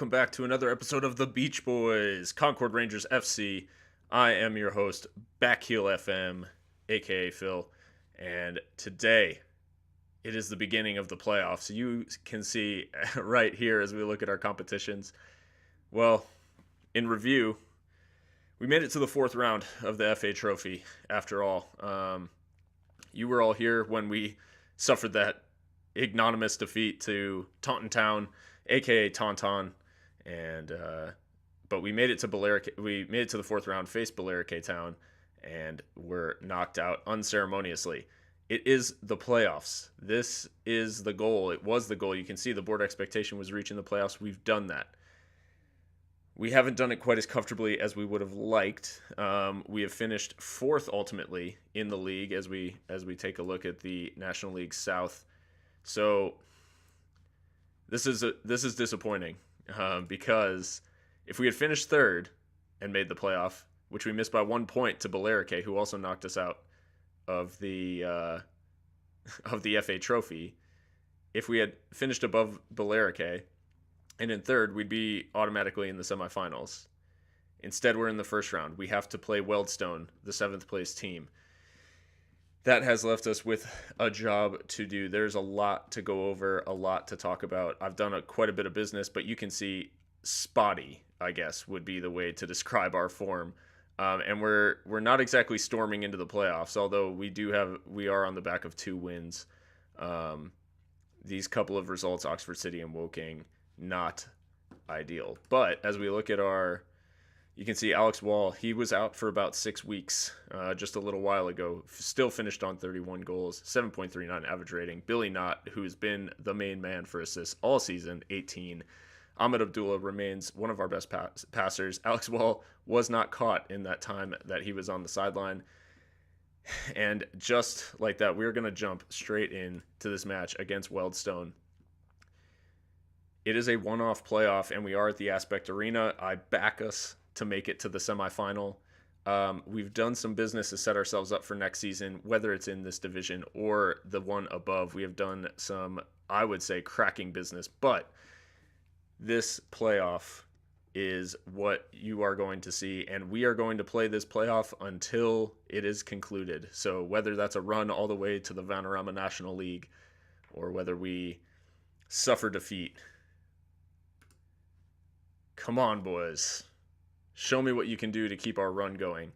welcome back to another episode of the Beach Boys, Concord Rangers FC. I am your host, Backheel FM, aka Phil, and today it is the beginning of the playoffs. You can see right here as we look at our competitions. Well, in review, we made it to the fourth round of the FA Trophy after all. You were all here when we suffered that ignominious defeat to Taunton Town, aka Taunton, and but we made it to We made it to the fourth round, faced Bellerica Town, and were knocked out unceremoniously. It is the playoffs. This is the goal. It was the goal. You can see the board expectation was reaching the playoffs. We've done that. We haven't done it quite as comfortably as we would have liked. We have finished fourth ultimately in the league as we take a look at the National League South. So this is disappointing because if we had finished third and made the playoff, which we missed by 1 point to Bellerica, who also knocked us out of the FA Trophy, if we had finished above Bellerica and in third, we'd be automatically in the semifinals. Instead, we're in the first round. We have to play Wealdstone, the seventh place team. That has left us with a job to do. There's a lot to go over, a lot to talk about. I've done quite a bit of business, but you can see spotty, I guess, would be the way to describe our form. And we're not exactly storming into the playoffs, although we are on the back of 2 wins. These couple of results, Oxford City and Woking, not ideal. But as we look at you can see Alex Wall, he was out for about 6 weeks just a little while ago, still finished on 31 goals, 7.39 average rating. Billy Knott, who's been the main man for assists all season, 18. Ahmed Abdullah remains one of our best passers. Alex Wall was not caught in that time that he was on the sideline. And just like that, we're going to jump straight into this match against Wealdstone. It is a one-off playoff, and we are at the Aspect Arena. I back us to make it to the semifinal. We've done some business to set ourselves up for next season, whether it's in this division or the one above. We have done some, I would say, cracking business, but this playoff is what you are going to see, and we are going to play this playoff until it is concluded. So whether that's a run all the way to the Vanarama National League or whether we suffer defeat, come on, boys. Show me what you can do to keep our run going.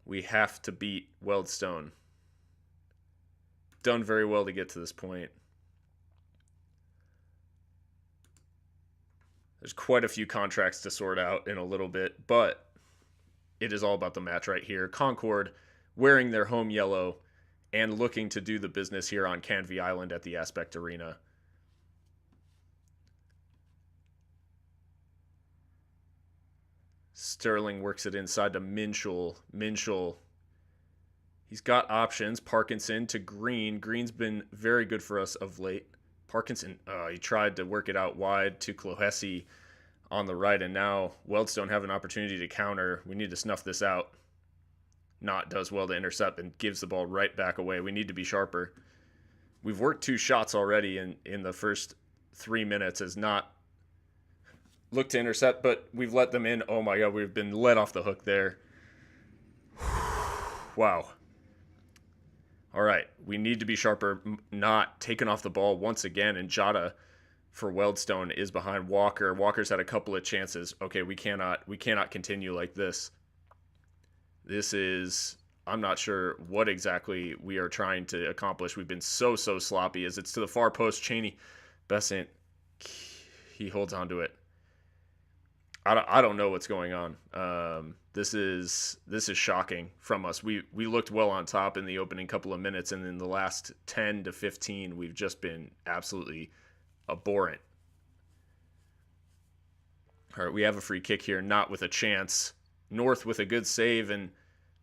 We have to beat Wealdstone. Done very well to get to this point. There's quite a few contracts to sort out in a little bit, but it is all about the match right here. Concord wearing their home yellow and looking to do the business here on Canvey Island at the Aspect Arena. Sterling works it inside to Minshall. He's got options. Parkinson to Green. Green's been very good for us of late. Parkinson, he tried to work it out wide to Clohesi on the right, and now Wealdstone have an opportunity to counter. We need to snuff this out. Knott does well to intercept and gives the ball right back away. We need to be sharper. We've worked 2 shots already in the first 3 minutes as Knott look to intercept, but we've let them in. Oh my God, we've been let off the hook there. Wow. All right, we need to be sharper. Not taken off the ball once again, and Jota for Wealdstone is behind Walker. Walker's had a couple of chances. Okay, we cannot continue like this. I'm not sure what exactly we are trying to accomplish. We've been so sloppy as it's to the far post. Cheney, Besant, he holds on to it. I don't know what's going on. This is shocking from us. We looked well on top in the opening couple of minutes, and in the last 10 to 15, we've just been absolutely abhorrent. All right, we have a free kick here, not with a chance. North with a good save, and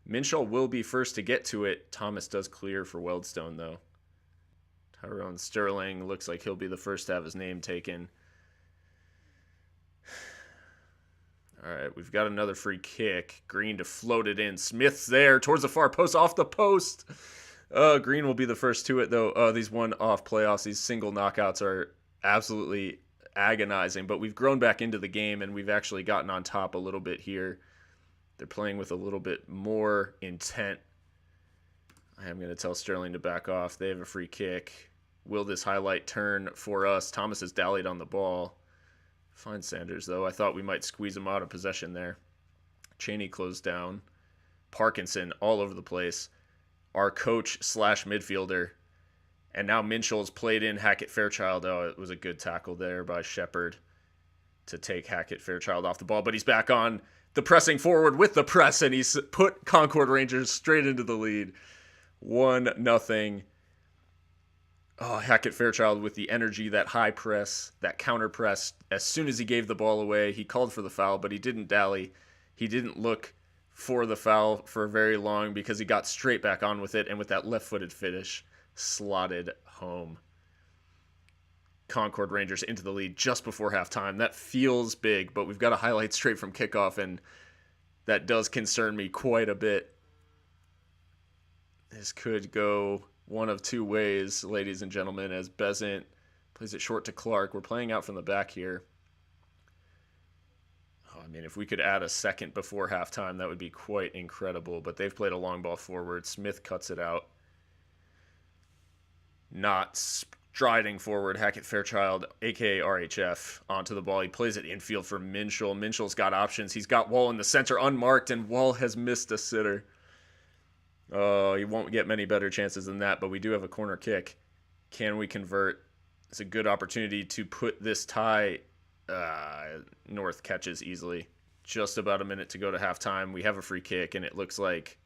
Minshall will be first to get to it. Thomas does clear for Wealdstone, though. Tyrone Sterling looks like he'll be the first to have his name taken. All right, we've got another free kick. Green to float it in. Smith's there towards the far post, off the post. Green will be the first to it, though. These one-off playoffs, these single knockouts are absolutely agonizing, but we've grown back into the game and we've actually gotten on top a little bit here. They're playing with a little bit more intent. I am going to tell Sterling to back off. They have a free kick. Will this highlight turn for us? Thomas has dallied on the ball. Fine Sanders, though. I thought we might squeeze him out of possession there. Cheney closed down. Parkinson all over the place. Our coach / midfielder. And now Minshall's played in Hackett Fairchild. Oh, it was a good tackle there by Shepard to take Hackett Fairchild off the ball. But he's back on the pressing forward with the press, and he's put Concord Rangers straight into the lead. 1-0. Oh, Hackett Fairchild with the energy, that high press, that counter press. As soon as he gave the ball away, he called for the foul, but he didn't dally. He didn't look for the foul for very long because he got straight back on with it, and with that left-footed finish, slotted home. Concord Rangers into the lead just before halftime. That feels big, but we've got a highlight straight from kickoff, and that does concern me quite a bit. This could go one of two ways, ladies and gentlemen, as Besant plays it short to Clark. We're playing out from the back here. I mean, if we could add a second before halftime, that would be quite incredible. But they've played a long ball forward. Smith cuts it out. Not striding forward. Hackett Fairchild, a.k.a. RHF, onto the ball. He plays it infield for Minshall. Minshall's got options. He's got Wall in the center unmarked, and Wall has missed a sitter. Oh, he won't get many better chances than that, but we do have a corner kick. Can we convert? It's a good opportunity to put this tie. North catches easily. Just about a minute to go to halftime. We have a free kick, and it looks like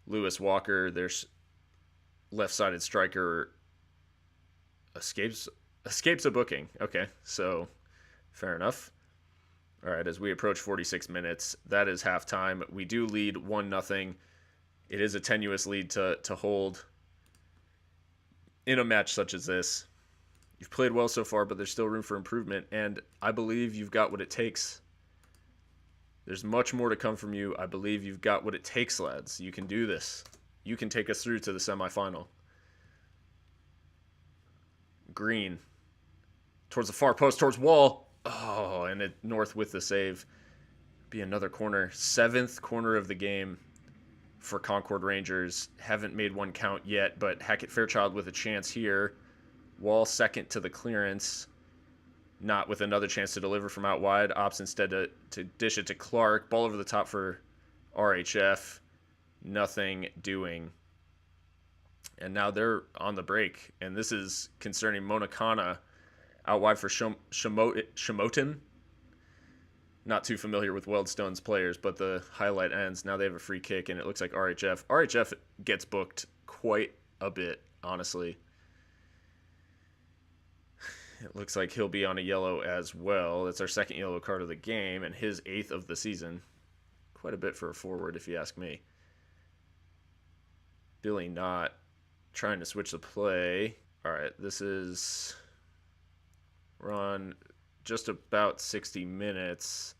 Lewis Walker, their left-sided striker, escapes a booking. Okay, so fair enough. All right, as we approach 46 minutes, that is halftime. We do lead 1-0. It is a tenuous lead to hold in a match such as this. You've played well so far, but there's still room for improvement, and I believe you've got what it takes. There's much more to come from you. I believe you've got what it takes, lads. You can do this. You can take us through to the semifinal. Green. Towards the far post, towards Wall. Oh, and North with the save. Be another corner. 7th corner of the game for Concord Rangers. Haven't made one count yet, but Hackett Fairchild with a chance here. Wall second to the clearance. Not with another chance to deliver from out wide. Opts instead to dish it to Clark. Ball over the top for RHF. Nothing doing. And now they're on the break. And this is concerning Monacana out wide for Shamotin. Not too familiar with Weldstone's players, but the highlight ends. Now they have a free kick, and it looks like RHF. RHF gets booked quite a bit, honestly. It looks like he'll be on a yellow as well. That's our second yellow card of the game, and his 8th of the season. Quite a bit for a forward, if you ask me. Billy Knott trying to switch the play. All right, we're on just about 60 minutes.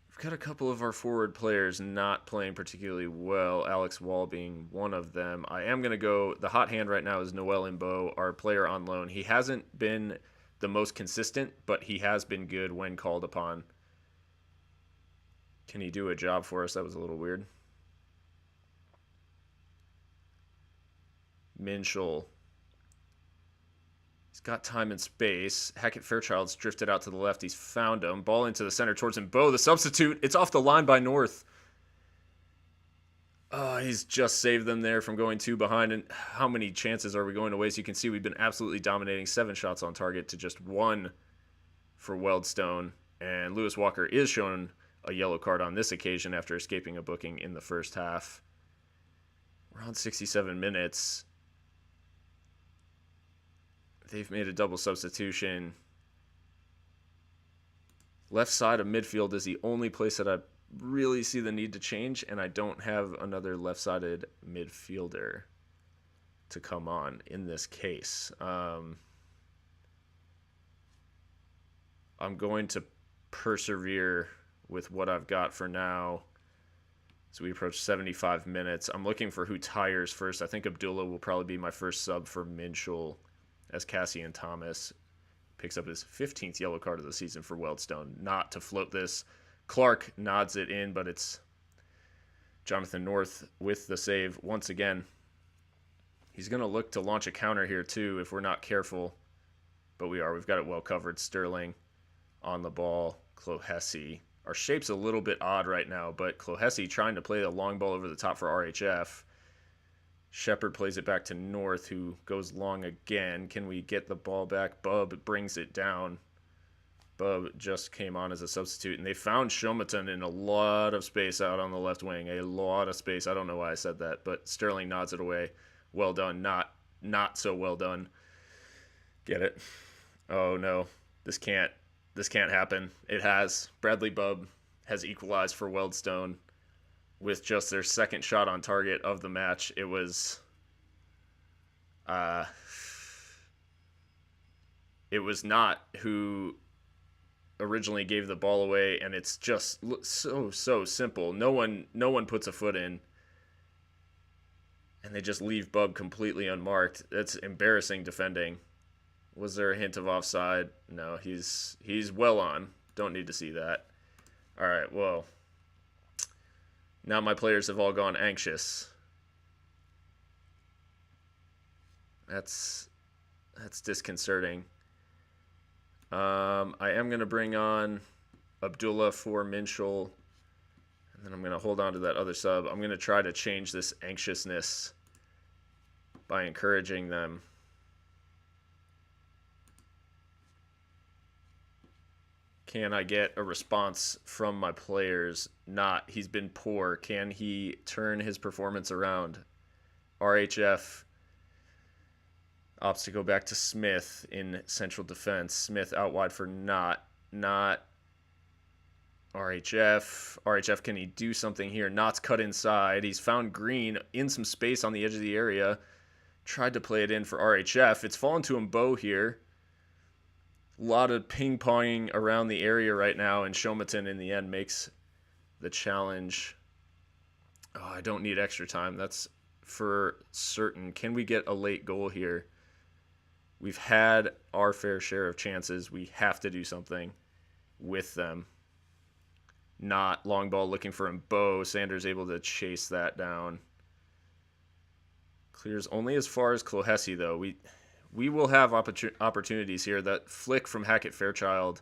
We've got a couple of our forward players not playing particularly well, Alex Wall being one of them. I am going to go, the hot hand right now is Noel Imbeau, our player on loan. He hasn't been the most consistent, but he has been good when called upon. Can he do a job for us? That was a little weird. Minshall. He's got time and space. Hackett Fairchild's drifted out to the left. He's found him. Ball into the center towards Imbeau. The substitute. It's off the line by North. Oh, he's just saved them there from going 2 behind. And how many chances are we going to waste? You can see we've been absolutely dominating. 7 shots on target to just 1 for Weldstone. And Lewis Walker is shown a yellow card on this occasion after escaping a booking in the first half. We're on 67 minutes. They've made a double substitution. Left side of midfield is the only place that I really see the need to change, and I don't have another left-sided midfielder to come on in this case. I'm going to persevere with what I've got for now. So we approach 75 minutes. I'm looking for who tires first. I think Abdullah will probably be my first sub for Minshall, as Cassian Thomas picks up his 15th yellow card of the season for Weldstone. Not to float this. Clark nods it in, but it's Jonathan North with the save once again. He's going to look to launch a counter here too if we're not careful. But we are. We've got it well covered. Sterling on the ball. Clohessy. Our shape's a little bit odd right now, but Clohessy trying to play the long ball over the top for RHF. Shepard plays it back to North, who goes long again. Can we get the ball back? Bub brings it down. Bub just came on as a substitute, and they found Shomaton in a lot of space out on the left wing. A lot of space. I don't know why I said that, but Sterling nods it away. Well done. Not so well done. Get it? Oh no, this can't happen. It has. Bradley Bub has equalized for Weldstone with just their second shot on target of the match. It was not who originally gave the ball away, and it's just so simple. No one puts a foot in, and they just leave Bub completely unmarked. That's embarrassing defending. Was there a hint of offside? No, he's well on. Don't need to see that. All right, well, now my players have all gone anxious. That's disconcerting. I am going to bring on Abdullah for Minshall, and then I'm going to hold on to that other sub. I'm going to try to change this anxiousness by encouraging them. Can I get a response from my players? Not. He's been poor. Can he turn his performance around? RHF opts to go back to Smith in central defense. Smith out wide for not RHF. RHF, can he do something here? Not's cut inside. He's found Green in some space on the edge of the area. Tried to play it in for RHF. It's fallen to Mbo here. A lot of ping-ponging around the area right now, and Shomaton in the end makes the challenge. Oh, I don't need extra time. That's for certain. Can we get a late goal here? We've had our fair share of chances. We have to do something with them. Not long ball looking for Mbo. Sanders able to chase that down. Clears only as far as Clohessy, though. We will have opportunities here. That flick from Hackett Fairchild,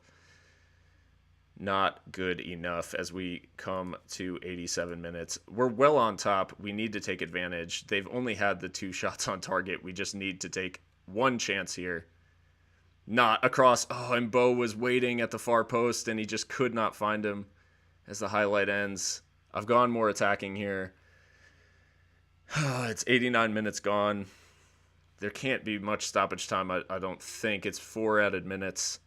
not good enough as we come to 87 minutes. We're well on top. We need to take advantage. They've only had the 2 shots on target. We just need to take one chance here. Not across. Oh, and Bo was waiting at the far post, and he just could not find him as the highlight ends. I've gone more attacking here. It's 89 minutes gone. There can't be much stoppage time, I don't think. It's 4 added minutes.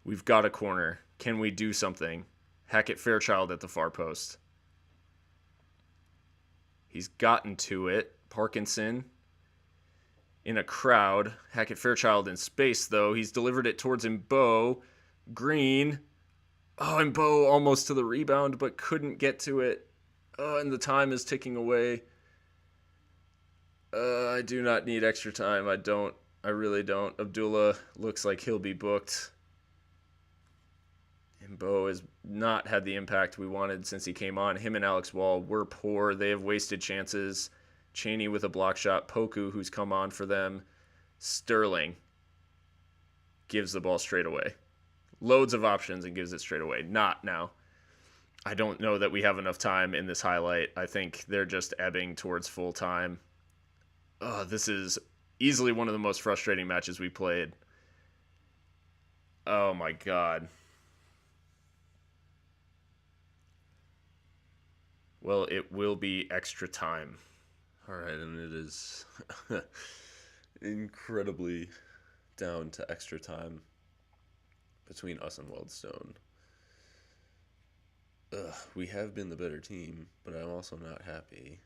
We've got a corner. Can we do something? Hackett Fairchild at the far post. He's gotten to it. Parkinson in a crowd. Hackett Fairchild in space, though. He's delivered it towards Mbo. Green. Oh, Mbo almost to the rebound, but couldn't get to it. Oh, and the time is ticking away. I do not need extra time. I really don't. Abdullah looks like he'll be booked. Mbo has not had the impact we wanted since he came on. Him and Alex Wall were poor. They have wasted chances. Cheney with a block shot. Poku, who's come on for them. Sterling gives the ball straight away. Loads of options and gives it straight away. Not now. I don't know that we have enough time in this highlight. I think they're just ebbing towards full time. Oh, this is easily one of the most frustrating matches we played. Oh my God. Well, it will be extra time. All right, and it is incredibly down to extra time between us and Weldstone. We have been the better team, but I'm also not happy.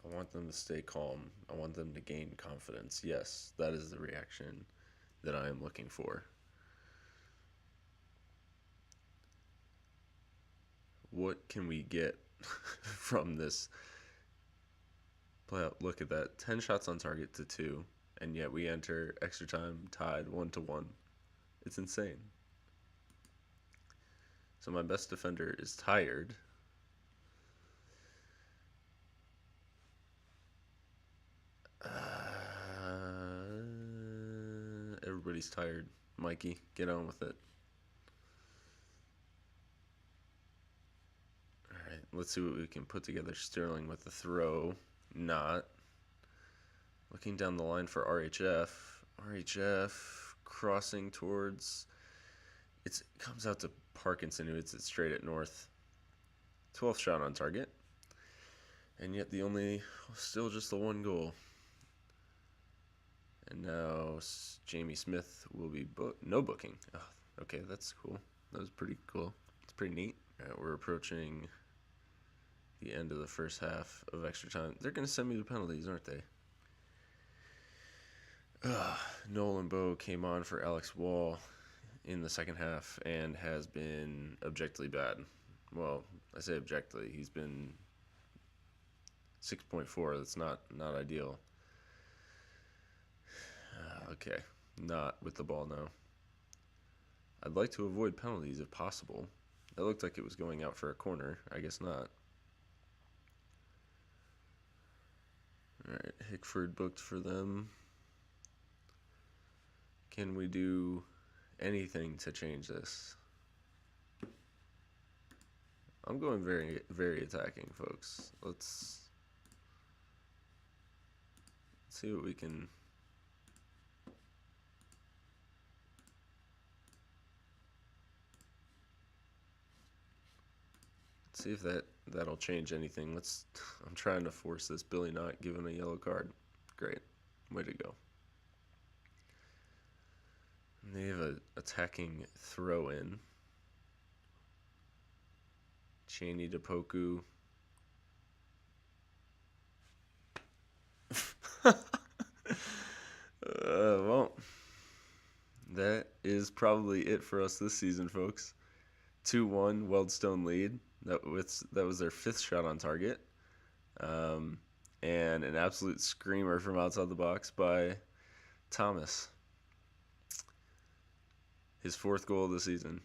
I want them to stay calm. I want them to gain confidence. Yes, that is the reaction that I am looking for. What can we get from this Look at that. 10 shots on target to 2, and yet we enter extra time tied 1-1. It's insane. So my best defender is tired. Everybody's tired. Mikey, get on with it. All right, let's see what we can put together. Sterling with the throw. Not. Looking down the line for RHF. RHF crossing towards... It comes out to Parkinson, who hits it straight at North. 12th shot on target. And yet still just the one goal. And now Jamie Smith will be no booking. Oh, okay, that's cool. That was pretty cool. It's pretty neat. All right, we're approaching the end of the first half of extra time. They're going to send me to penalties, aren't they? Nolan Bowe came on for Alex Wall in the second half and has been objectively bad. Well, I say objectively. He's been 6.4. That's not ideal. Okay, not with the ball now. I'd like to avoid penalties if possible. That looked like it was going out for a corner. I guess not. All right, Hickford booked for them. Can we do anything to change this? I'm going very, very attacking, folks. Let's see what we can... See if that'll change anything. I'm trying to force this. Billy not given a yellow card. Great. Way to go. And they have an attacking throw-in. Cheney to Poku. Well, that is probably it for us this season, folks. 2-1 Weldstone lead. That was their 5th shot on target. And an absolute screamer from outside the box by Thomas. His 4th goal of the season.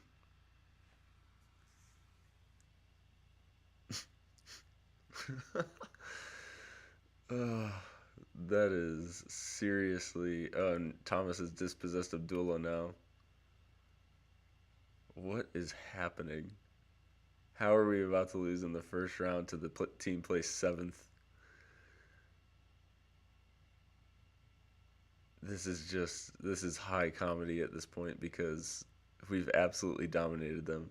That is seriously... Thomas has dispossessed Abdullah now. What is happening? How are we about to lose in the first round to the team placed 7th? This is high comedy at this point because we've absolutely dominated them.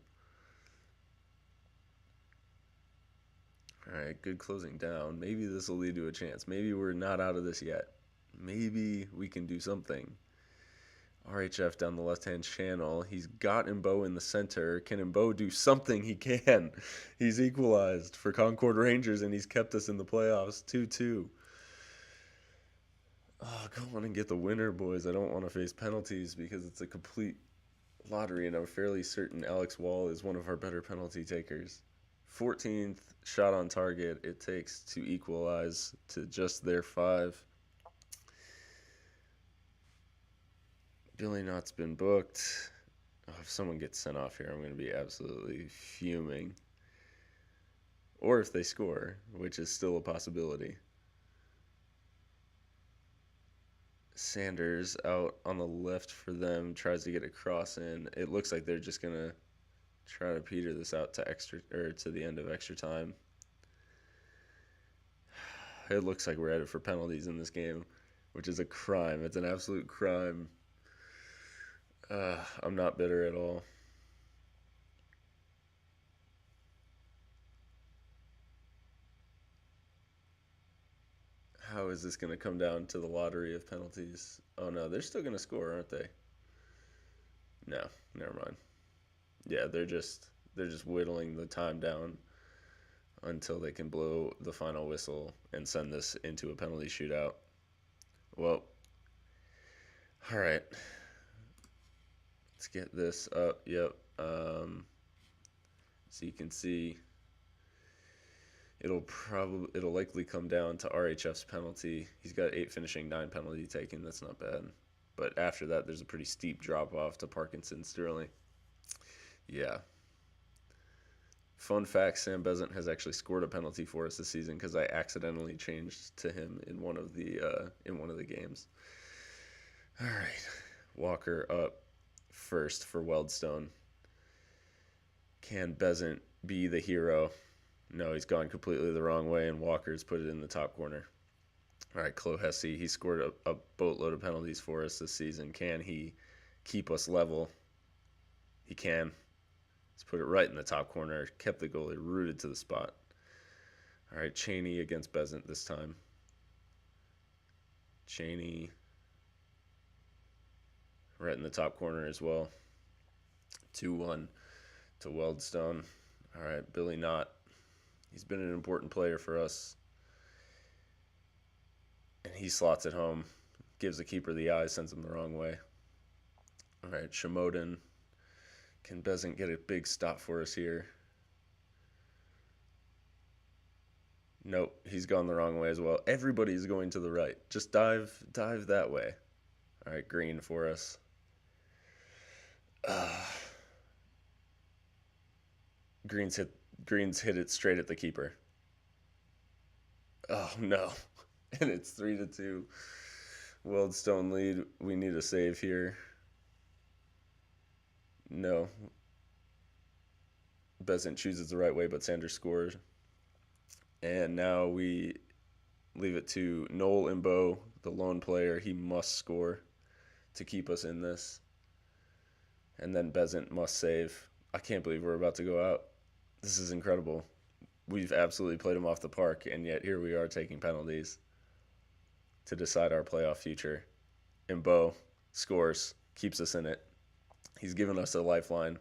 All right, good closing down. Maybe this will lead to a chance. Maybe we're not out of this yet. Maybe we can do something. RHF down the left-hand channel. He's got Mbo in the center. Can Mbo do something? He can. He's equalized for Concord Rangers, and he's kept us in the playoffs 2-2. Oh, go on and get the winner, boys. I don't want to face penalties because it's a complete lottery, and I'm fairly certain Alex Wall is one of our better penalty takers. 14th shot on target it takes to equalize to just their 5. Billy Knott's been booked. Oh, if someone gets sent off here, I'm going to be absolutely fuming. Or if they score, which is still a possibility. Sanders out on the left for them, tries to get a cross in. It looks like they're just going to try to peter this out to the end of extra time. It looks like we're headed for penalties in this game, which is a crime. It's an absolute crime. I'm not bitter at all. How is this going to come down to the lottery of penalties? Oh no, they're still going to score, aren't they? No, never mind. Yeah, they're just whittling the time down until they can blow the final whistle and send this into a penalty shootout. Well, all right. Let's get this up. Yep. So you can see It'll likely come down to RHF's penalty. He's got 8 finishing, 9 penalty taken. That's not bad. But after that, there's a pretty steep drop off to Parkinson Sterling. Yeah. Fun fact: Sam Besant has actually scored a penalty for us this season because I accidentally changed to him in one of the games. All right, Walker up first for Weldstone. Can Besant be the hero? No, he's gone completely the wrong way, and Walker's put it in the top corner. All right, Clohessy, he scored a boatload of penalties for us this season. Can he keep us level? He can. He's put it right in the top corner, kept the goalie rooted to the spot. All right, Cheney against Besant this time. Cheney right in the top corner as well. 2-1 to Weldstone. All right, Billy Knott. He's been an important player for us. And he slots it home. Gives the keeper the eye, sends him the wrong way. All right, Shamoden. Can Besant get a big stop for us here? Nope, he's gone the wrong way as well. Everybody's going to the right. Just dive that way. All right, Green for us. Green's hit it straight at the keeper. Oh no. And it's 3-2. Weldstone lead. We need a save here. No. Besant chooses the right way, but Sanders scores. And now we leave it to Noel Imbo, the lone player. He must score to keep us in this. And then Besant must save. I can't believe we're about to go out. This is incredible. We've absolutely played him off the park, and yet here we are taking penalties to decide our playoff future. Imbo scores, keeps us in it. He's given us a lifeline.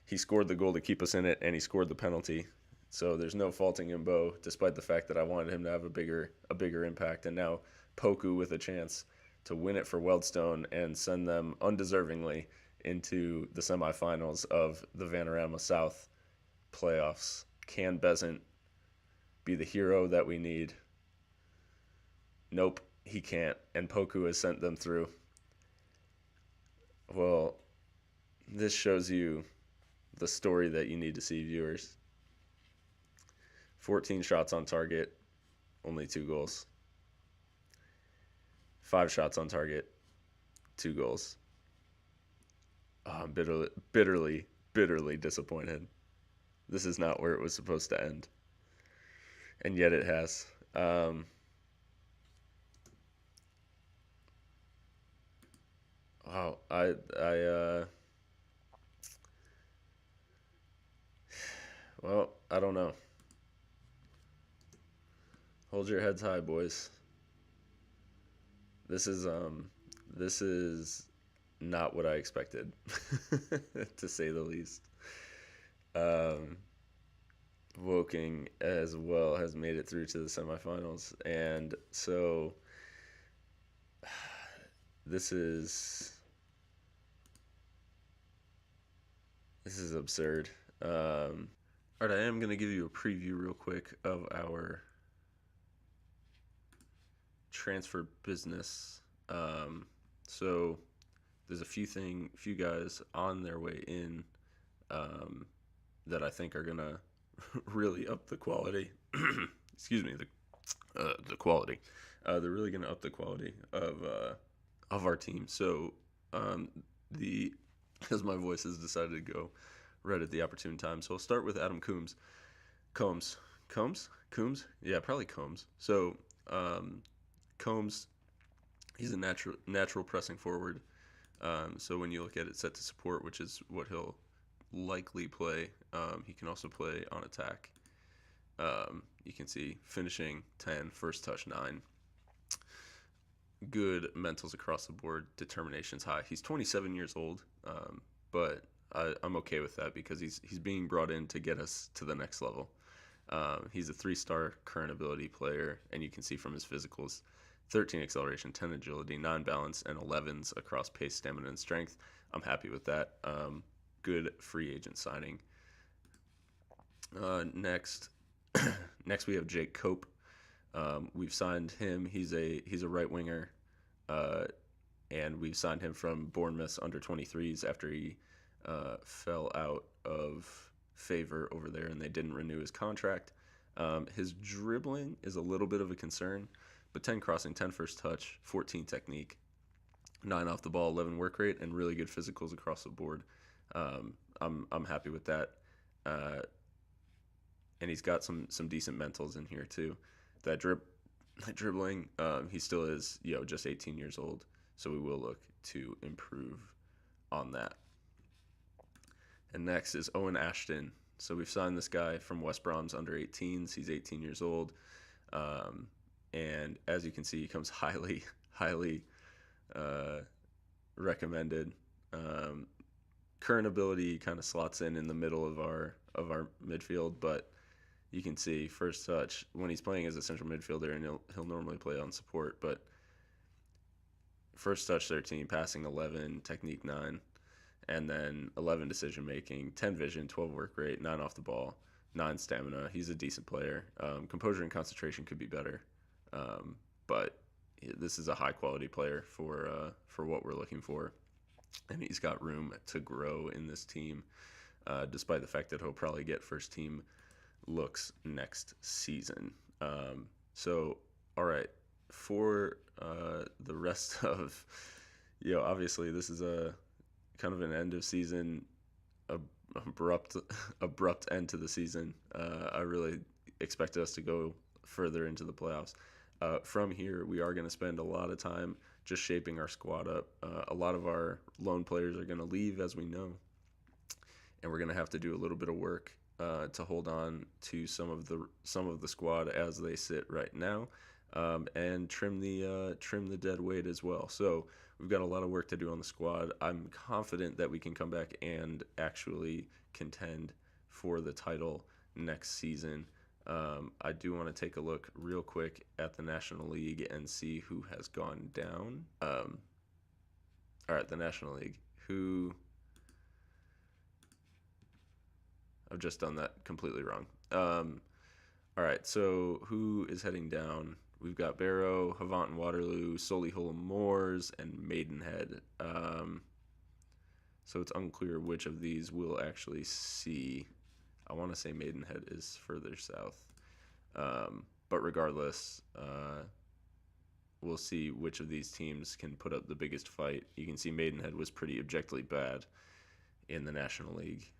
He scored the goal to keep us in it, and he scored the penalty. So there's no faulting Imbo, despite the fact that I wanted him to have a bigger impact. And now Poku with a chance to win it for Weldstone and send them undeservingly into the semifinals of the Vanarama South playoffs. Can Besant be the hero that we need? Nope, he can't. And Poku has sent them through. Well, this shows you the story that you need to see, viewers. 14 shots on target, only 2 goals. 5 shots on target, 2 goals. Oh, I'm bitterly disappointed. This is not where it was supposed to end. And yet it has. Wow, well, I don't know. Hold your heads high, boys. This is not what I expected, to say the least. Woking as well has made it through to the semifinals, and so this is absurd. All right, I am going to give you a preview real quick of our transfer business. So there's a few guys on their way in that I think are going to really up the quality. Excuse me, the quality. They're really going to up the quality of our team. So as my voice has decided to go right at the opportune time. So I'll start with Adam Coombs. Combs? Yeah, probably Combs. So Combs, he's a natural pressing forward. So when you look at it set to support, which is what he'll likely play, he can also play on attack. You can see finishing 10, first touch 9. Good mentals across the board, determination's high. He's 27 years old, but I'm okay with that because he's being brought in to get us to the next level. He's a 3-star current ability player, and you can see from his physicals, 13 acceleration, 10 agility, 9 balance, and 11s across pace, stamina, and strength. I'm happy with that. Good free agent signing. Next, Next, we have Jake Cope. We've signed him. He's a right winger, and we've signed him from Bournemouth's under-23s after he fell out of favor over there, and they didn't renew his contract. His dribbling is a little bit of a concern, but 10 crossing, 10 first touch, 14 technique, 9 off the ball, 11 work rate, and really good physicals across the board. I'm happy with that. And he's got some decent mentals in here too. That dribbling, he still is just 18 years old, so we will look to improve on that. And next is Owen Ashton. So we've signed this guy from West Brom's under-18s. He's 18 years old, and as you can see, he comes highly recommended. Current ability kind of slots in the middle of our midfield, but you can see first touch when he's playing as a central midfielder, and he'll normally play on support, but first touch 13, passing 11, technique 9, and then 11 decision making, 10 vision, 12 work rate, 9 off the ball, 9 stamina. He's a decent player. Composure and concentration could be better, but this is a high quality player for what we're looking for, and he's got room to grow in this team, despite the fact that he'll probably get first team looks next season. So all right, for the rest of obviously this is a kind of an end of season, abrupt end to the season. I really expect us to go further into the playoffs. From here, we are going to spend a lot of time just shaping our squad up. A lot of our loan players are going to leave, as we know, and we're going to have to do a little bit of work to hold on to some of the squad as they sit right now, and trim the dead weight as well. So we've got a lot of work to do on the squad. I'm confident that we can come back and actually contend for the title next season. I do want to take a look real quick at the National League and see who has gone down. All right, the National League. I've just done that completely wrong. All right, so who is heading down? We've got Barrow, Havant and Waterloo, Solihull Moors, and Maidenhead. So it's unclear which of these we'll actually see. I want to say Maidenhead is further south. But regardless, we'll see which of these teams can put up the biggest fight. You can see Maidenhead was pretty objectively bad in the National League.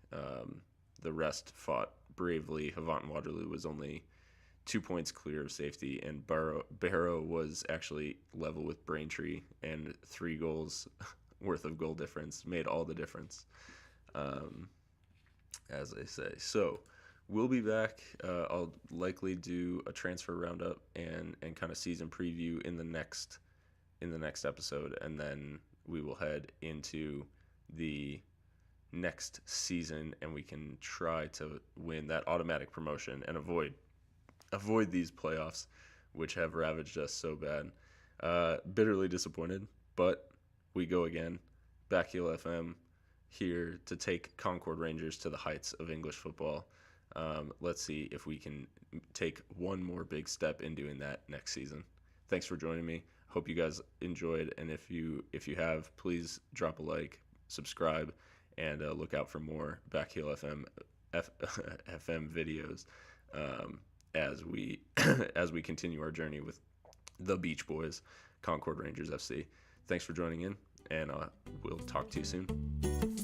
The rest fought bravely. Havant and Waterloo was only 2 points clear of safety, and Barrow was actually level with Braintree, and 3 goals worth of goal difference made all the difference, as they say. So we'll be back. I'll likely do a transfer roundup and kind of season preview in the next episode, and then we will head into the next season, and we can try to win that automatic promotion and avoid these playoffs, which have ravaged us so bad. Bitterly disappointed, but we go again. Backheel FM here to take Concord Rangers to the heights of English football. Let's see if we can take one more big step in doing that next season. Thanks for joining me. Hope you guys enjoyed, and if you have, please drop a like, subscribe, and look out for more Backheel FM videos as we continue our journey with the Beach Boys, Concord Rangers FC. Thanks for joining in, and we'll talk to you soon.